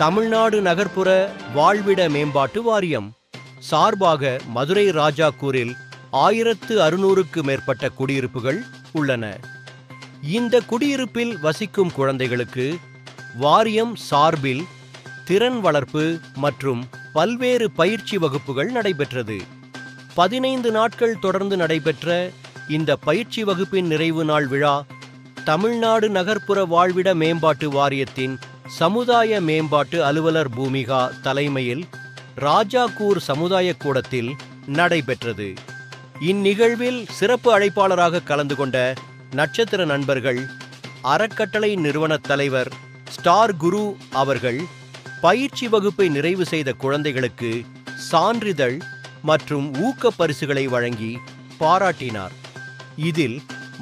தமிழ்நாடு நகர்ப்புற வாழ்விட மேம்பாட்டு வாரியம் சார்பாக மதுரை ராஜாக்கூரில் 1600க்கு மேற்பட்ட குடியிருப்புகள் உள்ளன. இந்த குடியிருப்பில் வசிக்கும் குழந்தைகளுக்கு வாரியம் சார்பில் திறன் வளர்ப்பு மற்றும் பல்வேறு பயிற்சி வகுப்புகள் நடைபெற்றது. 15 நாட்கள் தொடர்ந்து நடைபெற்ற இந்த பயிற்சி வகுப்பின் நிறைவு நாள் விழா தமிழ்நாடு நகர்ப்புற வாழ்விட மேம்பாட்டு வாரியத்தின் சமுதாய மேம்பாட்டு அலுவலர் பூமிகா தலைமையில் ராஜாக்கூர் சமுதாய கூடத்தில் நடைபெற்றது. இந்நிகழ்வில் சிறப்பு அழைப்பாளராக கலந்து கொண்ட நட்சத்திர நண்பர்கள் அறக்கட்டளை நிறுவன தலைவர் ஸ்டார் குரு அவர்கள் பயிற்சி வகுப்பை நிறைவு செய்த குழந்தைகளுக்கு சான்றிதழ் மற்றும் ஊக்க பரிசுகளை வழங்கி பாராட்டினார். இதில்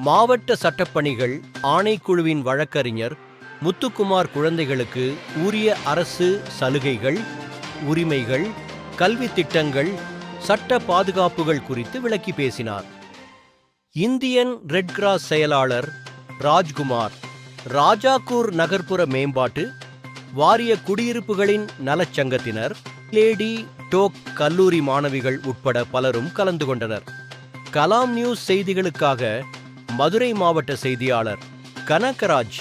மாவட்ட சட்டப்பணிகள் ஆணைக்குழுவின் வழக்கறிஞர் முத்துக்குமார் குழந்தைகளுக்கு உரிய அரசு சலுகைகள், உரிமைகள், கல்வி திட்டங்கள், சட்ட பாதுகாப்புகள் குறித்து விளக்கி பேசினார். இந்தியன் ரெட் கிராஸ் செயலாளர் ராஜ்குமார் ராஜாக்கூர் நகர்ப்புற மேம்பாட்டு வாரிய குடியிருப்புகளின் நலச்சங்கத்தினர், லேடி டோக் கல்லூரி மாணவிகள் உட்பட பலரும் கலந்து கொண்டனர். கலாம் நியூஸ் செய்திகளுக்காக மதுரை மாவட்ட செய்தியாளர் கனகராஜ்.